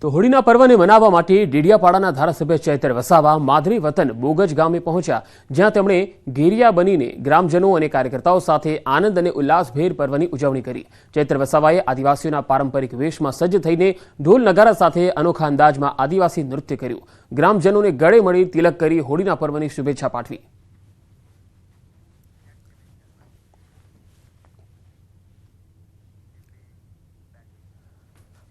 તો હોળીના પર્વને મનાવવા માટે ડેડિયાપાડાના ધારાસભ્ય ચૈતર વસાવા માદરી વતન બોગજ ગામે પહોંચ્યા, જ્યાં તેમણે ઘેરિયા બનીને ગ્રામજનો અને કાર્યકર્તાઓ સાથે આનંદ અને ઉલ્લાસભેર પર્વની ઉજવણી કરી। ચૈતર વસાવાએ આદિવાસીઓના પારંપરિક વેશમાં સજ્જ થઈને ઢોલ નગારા સાથે અનોખા અંદાજમાં આદિવાસી નૃત્ય કર્યું। ગ્રામજનોને ગળે મળી તિલક કરી હોળીના પર્વની શુભેચ્છા પાઠવી।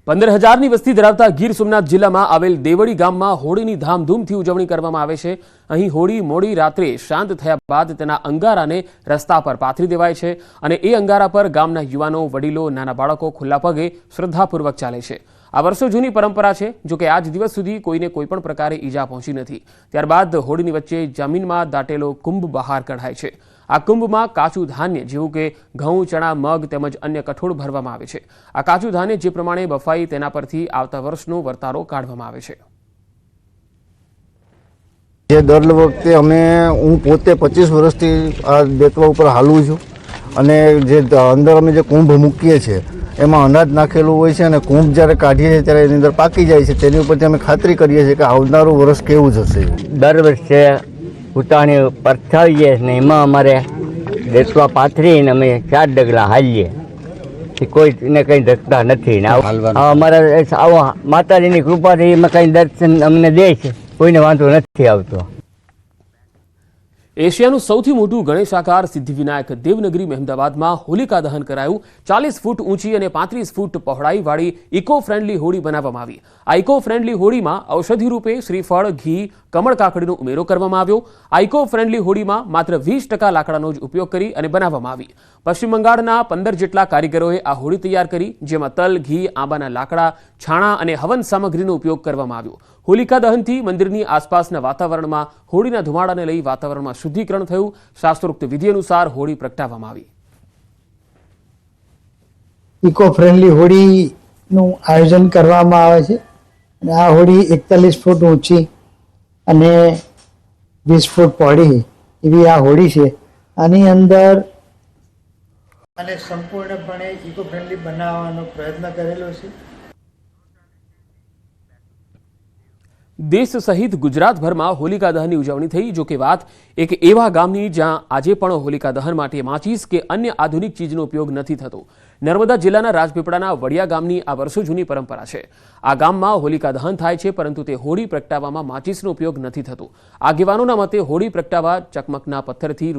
15,000ની વસ્તી ધરાવતા ગીર સોમનાથ જિલ્લામાં આવેલ દેવળી ગામમાં હોળીની ધામધૂમથી ઉજવણી કરવામાં આવે છે। અહીં હોળી મોડી રાત્રે શાંત થયા બાદ તેના અંગારાને રસ્તા પર પાથરી દેવાય છે અને એ અંગારા પર ગામના યુવાનો, વડીલો, નાના બાળકો ખુલ્લા પગે શ્રદ્ધાપૂર્વક ચાલે છે। આ વર્ષો જૂની પરંપરા છે, જો કે આજ દિવસ સુધી કોઈને કોઈપણ પ્રકારે ઈજા પહોંચી નથી। ત્યારબાદ હોળીની વચ્ચે જમીનમાં દાટેલો કુંભ બહાર કઢાય છે। આ કુંભમાં કાચું ધાન્ય જેવું કે ઘઉં, ચણા, મગ તેમજ અન્ય કઠોળ ભરવામાં આવે છે। આ કાચું ધાન્ય જે પ્રમાણે બફાઈ તેના પરથી આવતા વર્ષનો વર્તારો કાઢવામાં આવે છે। દર વખતે હું પોતે 25 વર્ષથી આ બેતવા ઉપર હાલું છું અને જે અંદર અમે જે કુંભ મૂકીએ છીએ એમાં અનાજ નાખેલું હોય છે અને કુંભ જ્યારે કાઢીએ છીએ ત્યારે એની અંદર પાકી જાય છે। તેની ઉપરથી અમે ખાતરી કરીએ છીએ કે આવનારું વર્ષ કેવું જશે। દર વર્ષે ઉતાણી પરછાવીએ ને એમાં અમારે બેસવા પાથરીને અમે 4 ડગલા હાલીએ, કોઈને કંઈ ધકતા નથી ને અમારા આવો માતાજીની કૃપાથી એમાં કંઈ દર્શન અમને દે છે, કોઈને વાંધો નથી આવતો। એશિયાનું સૌથી મોટું ગણેશ આકાર સિદ્ધિવિનાયક દેવનગરી મહેમદાવાદમાં હોલિકા દહન કરાયું। 40 ફૂટ ઊંચી અને 35 ફૂટ પહોળાઈવાળી ઇકો ફ્રેન્ડલી હોળી બનાવવામાં આવી। આ ઇકો ફ્રેન્ડલી હોળીમાં ઔષધિ રૂપે શ્રીફળ, ઘી, કમળ કાકડીનો ઉમેરો કરવામાં આવ્યો। આ ઇકો ફ્રેન્ડલી હોળીમાં માત્ર 20% લાકડાનો જ ઉપયોગ કરી અને બનાવવામાં આવી। પશ્ચિમ બંગાળના 15 જેટલા કારીગરોએ આ હોળી તૈયાર કરી, જેમાં તલ, ઘી, આંબાના લાકડા, છાણા અને હવન સામગ્રીનો ઉપયોગ કરવામાં આવ્યો। હોલિકા દહનથી મંદિરની આસપાસના વાતાવરણમાં હોળીના ધુમાડાને લઈ વાતાવરણમાં શુદ્ધિકરણ થયું। શાસ્ત્રોક્ત વિધિ અનુસાર હોળી પ્રગટાવવામાં આવી। ઇકો ફ્રેન્ડલી હોળીનું આયોજન કરવામાં આવે છે અને આ હોળી 41 ફૂટ ઊંચી અને 20 ફૂટ પહોળી એવી આ હોળી છે। આની અંદર અને સંપૂર્ણપણે ઇકો ફ્રેન્ડલી બનાવવાનો પ્રયત્ન કરેલો છે। દેશ સહિત ગુજરાતભરમાં હોલિકા દહનની ઉજવણી થઈ। જો કે વાત એક એવા ગામની જ્યાં આજે પણ હોલિકા દહન માટે માચીસ કે અન્ય આધુનિક ચીજનો ઉપયોગ નથી થતો। નર્મદા જિલ્લાના રાજપીપળાના વડિયા ગામની આ વર્ષો જૂની પરંપરા છે। આ ગામમાં હોલિકા દહન થાય છે, પરંતુ તે હોળી પ્રગટાવવામાં માચીસનો ઉપયોગ નથી થતો। આગેવાનોના મતે હોળી પ્રગટાવવા ચકમકના પથ્થરથી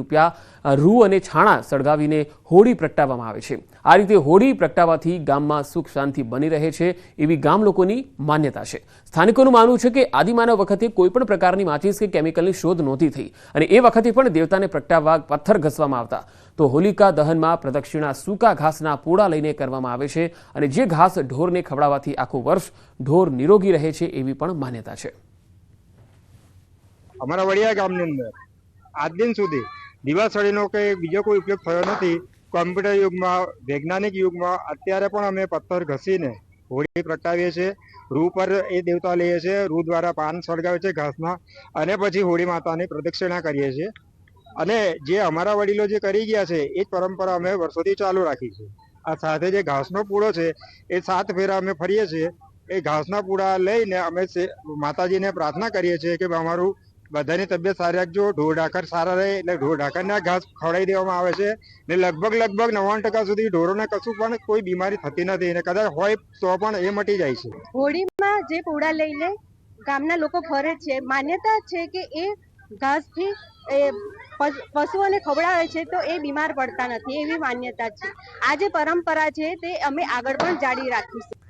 રૂ અને છાણા સળગાવીને હોળી પ્રગટાવવામાં આવે છે। આ રીતે હોળી પ્રગટાવવાથી ગામમાં સુખ શાંતિ બની રહે છે એવી ગામ લોકોની માન્યતા છે। સ્થાનિકોનું માનવું છે કે આદિમાનવ વખતે કોઈપણ પ્રકારની માચીસ કે કેમિકલની શોધ નહોતી થઈ અને એ વખતે પણ દેવતાને પ્રગટાવવા પથ્થર ઘસવામાં આવતા। તો હોલિકા દહનમાં પ્રદક્ષિણા સૂકા ઘાસના પૂડા લઈને કરવામાં આવે છે અને જે ઘાસ ઢોરને ખવડાવવાથી આખું વર્ષ ઢોર નિરોગી રહે છે એવી પણ માન્યતા છે। અમારા વડિયા ગામની અંદર આજ દિન સુધી દિવાસળીનો કે બીજો કોઈ ઉપયોગ થયો નથી। કોમ્પ્યુટર યુગમાં, વૈજ્ઞાનિક યુગમાં અત્યારે પણ અમે પથ્થર ઘસીને હોળી પ્રગટાવીએ છીએ। રૂ પર એ દેવતા લઈએ છીએ, રૂ દ્વારા પાન સળગાવે છે ઘાસના અને પછી હોળી માતાની પ્રદક્ષિણા કરીએ છીએ। અને જે અમારા વડીલો જે કરી ગયા છે એ જ પરંપરા અમે વર્ષોથી ચાલુ રાખી છે। આ સાથે જે ઘાસનો પૂળો છે એ 7 ફેરા અમે ફરીએ છીએ। એ ઘાસના પૂળા લઈને અમે માતાજીને પ્રાર્થના કરીએ છીએ કે અમારું બધાની તબિયત સારી રાખજો, ઢોર ઢાકર સારા રહે, એટલે ઢોર ઢાકરને ઘાસ ખવડાવી દેવામાં આવે છે ને લગભગ 99% સુધી ઢોરોને કશું પણ કોઈ બીમારી થતી નથી અને કદાચ હોય તો પણ એ મટી જાય છે। હોળીમાં જે પૂડા લઈને ગામના લોકો ફરે છે, માન્યતા છે કે એ ઘાસથી પશુઓને ખવડાવે છે તો એ બીમાર પડતા નથી, એવી માન્યતા છે। આ જે પરંપરા છે તે અમે આગળ પણ જાળવી રાખીશું।